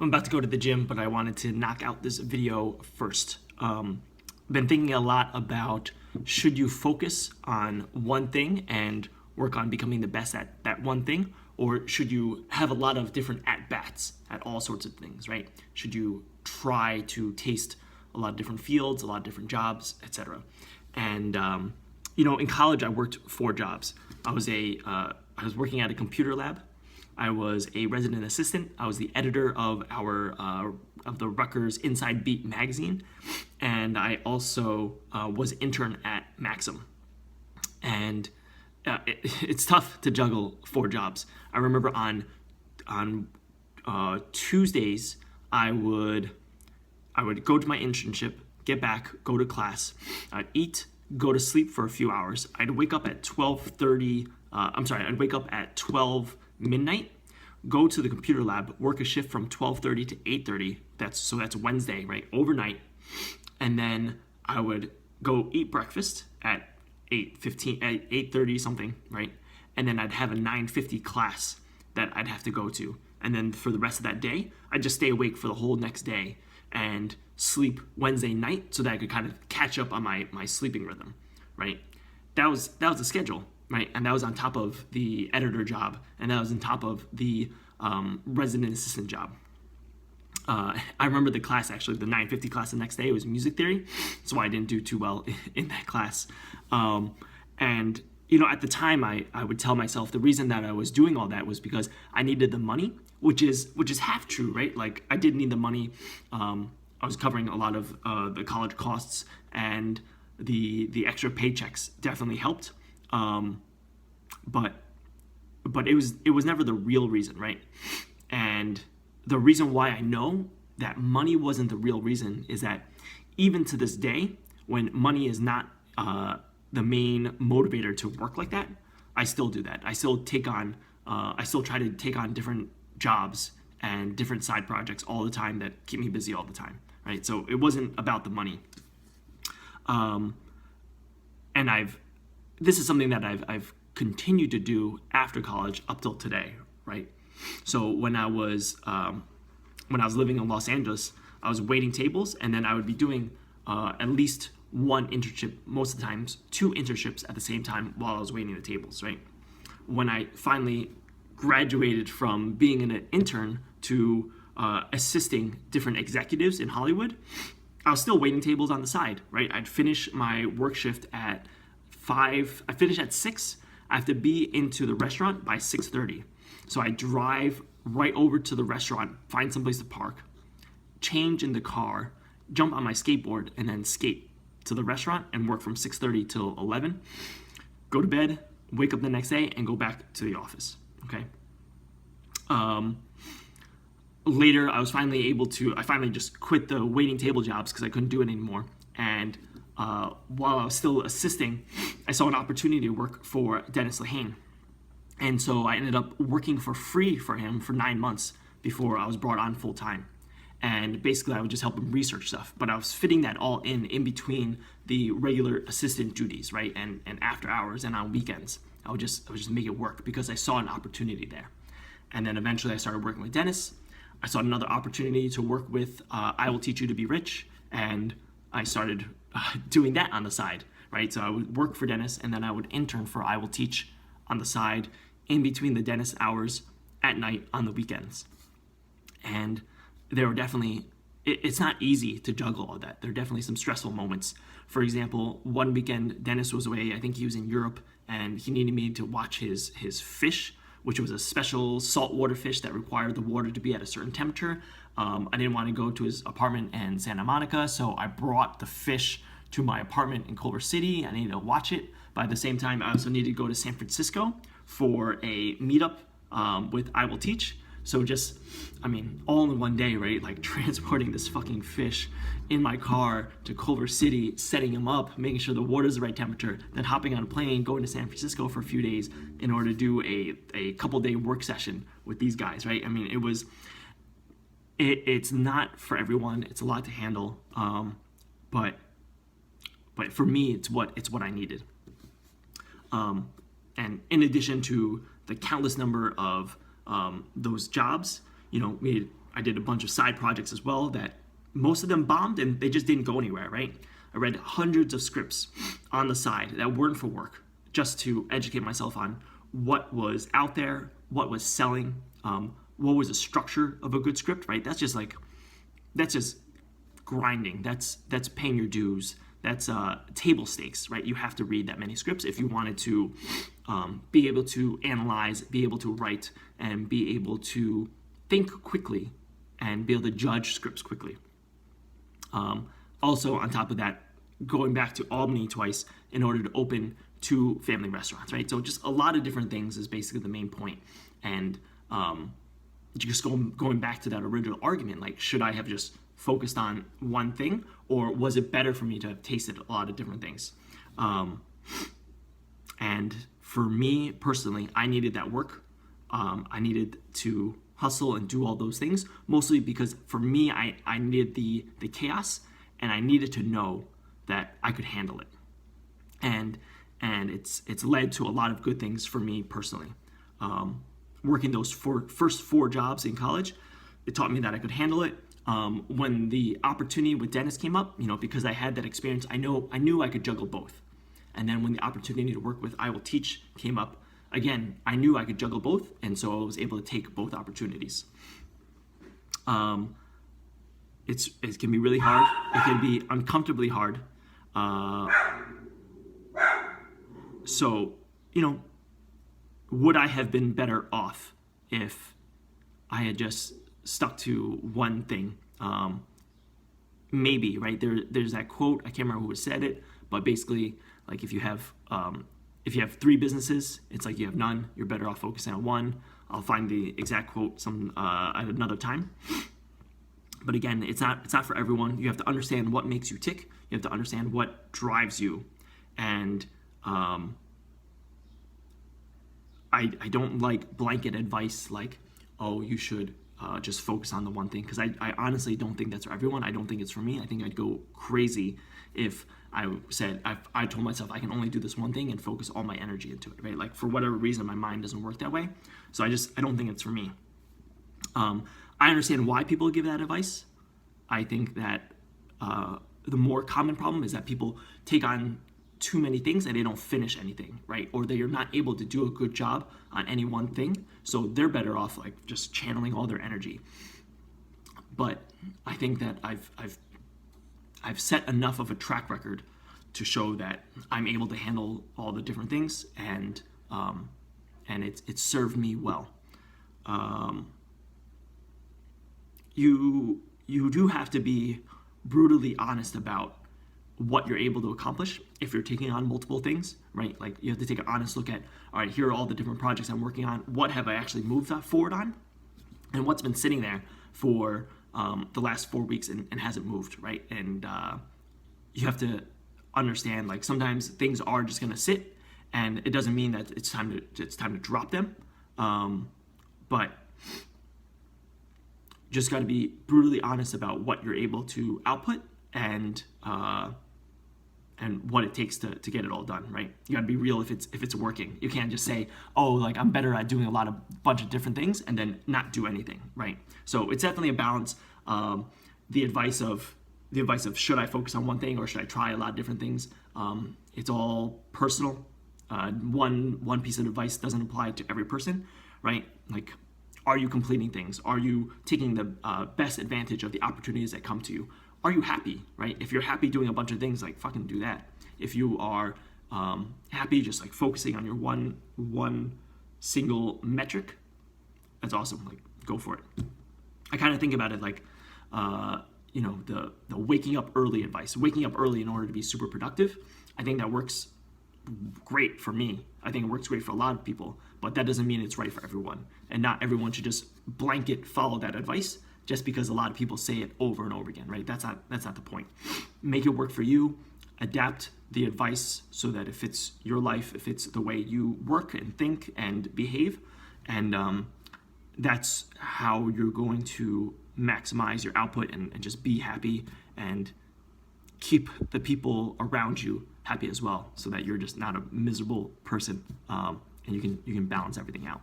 I'm about to go to the gym, but I wanted to knock out this video first. Been thinking a lot about should you focus on one thing and work on becoming the best at that one thing, or should you have a lot of different at bats at all sorts of things, right? Should you try to taste a lot of different fields, a lot of different jobs, etc. And in college, I worked 4 jobs. I was working at a computer lab. I was a resident assistant. I was the editor of of the Rutgers Inside Beat magazine, and I also was intern at Maxim. And it's tough to juggle 4 jobs. I remember on Tuesdays I would go to my internship, get back, go to class, I'd eat, go to sleep for a few hours. I'd wake up at 12:30. I'd wake up at 12 midnight, go to the computer lab, work a shift from 12:30 to 8:30. That's Wednesday, right? Overnight, and then I would go eat breakfast at 8:15, at 8:30 something, right? And then I'd have a 9:50 class that I'd have to go to. And then for the rest of that day, I'd just stay awake for the whole next day and sleep Wednesday night so that I could kind of catch up on my sleeping rhythm, right? That was the schedule, right? And that was on top of the editor job, and that was on top of the resident assistant job. I remember the class, actually, the 9:50 class the next day. It was music theory, so I didn't do too well in that class. And at the time, I would tell myself the reason that I was doing all that was because I needed the money, which is half true, right? Like, I did need the money. I was covering a lot of the college costs, and the extra paychecks definitely helped. But it was never the real reason, right? And the reason why I know that money wasn't the real reason is that even to this day, when money is not the main motivator to work like that, I still do that. I still try to take on different jobs and different side projects all the time that keep me busy all the time, right? So it wasn't about the money. And this is something that I've continued to do after college up till today, right? So when I was living in Los Angeles, I was waiting tables, and then I would be doing at least one internship, most of the times 2 internships at the same time while I was waiting the tables, right? When I finally graduated from being an intern to assisting different executives in Hollywood, I was still waiting tables on the side, right? I'd finish my work shift at 5. I finish at 6. I have to be into the restaurant by 6:30. So I drive right over to the restaurant, find someplace to park, change in the car, jump on my skateboard, and then skate to the restaurant and work from 6:30 till 11. Go to bed, wake up the next day, and go back to the office. Okay. Later, I finally just quit the waiting table jobs because I couldn't do it anymore. And while I was still assisting, I saw an opportunity to work for Dennis Lehane. And so I ended up working for free for him for 9 months before I was brought on full time. And basically, I would just help him research stuff. But I was fitting that all in between the regular assistant duties, right? And after hours and on weekends. I would just make it work because I saw an opportunity there. And then eventually I started working with Dennis. I saw another opportunity to work with I Will Teach You to Be Rich. And I started doing that on the side, right? So I would work for Dennis, and then I would intern for I Will Teach on the side in between the Dennis hours at night on the weekends. And there were definitely, it's not easy to juggle all that. There are definitely some stressful moments. For example, one weekend, Dennis was away. I think he was in Europe, and he needed me to watch his fish, which was a special saltwater fish that required the water to be at a certain temperature. I didn't want to go to his apartment in Santa Monica, so I brought the fish to my apartment in Culver City. I needed to watch it. But at the same time, I also needed to go to San Francisco for a meetup with I Will Teach. So all in one day, right? Like transporting this fucking fish in my car to Culver City, setting him up, making sure the water's the right temperature, then hopping on a plane, going to San Francisco for a few days in order to do a couple day work session with these guys, right? I mean, it's not for everyone. It's a lot to handle. But for me, it's what I needed. And in addition to the countless number of those jobs, we I did a bunch of side projects as well that most of them bombed and they just didn't go anywhere, right? I read hundreds of scripts on the side that weren't for work, just to educate myself on what was out there, what was selling, what was the structure of a good script, right? That's just grinding. That's paying your dues. That's table stakes, right? You have to read that many scripts if you wanted to be able to analyze, be able to write, and be able to think quickly and be able to judge scripts quickly. Also, on top of that, going back to Albany twice in order to open 2 family restaurants, right? So just a lot of different things is basically the main point. And just going back to that original argument, like, should I have just focused on one thing, or was it better for me to have tasted a lot of different things? And for me personally, I needed that work. I needed to hustle and do all those things, mostly because for me, I needed the chaos, and I needed to know that I could handle it. And it's led to a lot of good things for me personally. Working those first 4 jobs in college, it taught me that I could handle it. When the opportunity with Dennis came up, because I had that experience, I knew I could juggle both. And then when the opportunity to work with I Will Teach came up, again, I knew I could juggle both, and so I was able to take both opportunities. It can be really hard. It can be uncomfortably hard. So, would I have been better off if I had just stuck to one thing? Maybe, right? There's that quote, I can't remember who said it, but basically, like, if you have 3 businesses, it's like you have none. You're better off focusing on one. I'll find the exact quote at another time. But again, it's not for everyone. You have to understand what makes you tick. You have to understand what drives you. And I don't like blanket advice like, oh, you should just focus on the one thing, because I honestly don't think that's for everyone. I don't think it's for me. I think I'd go crazy if I told myself I can only do this one thing and focus all my energy into it, right? Like, for whatever reason, my mind doesn't work that way. So I don't think it's for me. I understand why people give that advice. I think that the more common problem is that people take on too many things and they don't finish anything, right? Or they are not able to do a good job on any one thing. So they're better off like just channeling all their energy. But I think that I've set enough of a track record to show that I'm able to handle all the different things, and it's served me well. You do have to be brutally honest about what you're able to accomplish if you're taking on multiple things, right? Like, you have to take an honest look at, all right, here are all the different projects I'm working on. What have I actually moved forward on? And what's been sitting there for the last 4 weeks and hasn't moved, right? And you have to understand, like, sometimes things are just gonna sit, and it doesn't mean that it's time to drop them. But just got to be brutally honest about what you're able to output and what it takes to get it all done, right? You got to be real if it's working. You can't just say, oh, like, I'm better at doing a bunch of different things and then not do anything, right? So it's definitely a balance. The advice of should I focus on one thing or should I try a lot of different things? It's all personal. One piece of advice doesn't apply to every person, right? Like, are you completing things? Are you taking the best advantage of the opportunities that come to you? Are you happy, right? If you're happy doing a bunch of things, like, fucking do that. If you are happy just like focusing on your one single metric, that's awesome. Like, go for it. I kind of think about it like, the waking up early advice. Waking up early in order to be super productive. I think that works great for me. I think it works great for a lot of people, but that doesn't mean it's right for everyone. And not everyone should just blanket follow that advice just because a lot of people say it over and over again, right? That's not the point. Make it work for you. Adapt the advice so that it fits your life, it fits the way you work and think and behave, and that's how you're going to maximize your output and just be happy and keep the people around you happy as well, so that you're just not a miserable person, and you can balance everything out.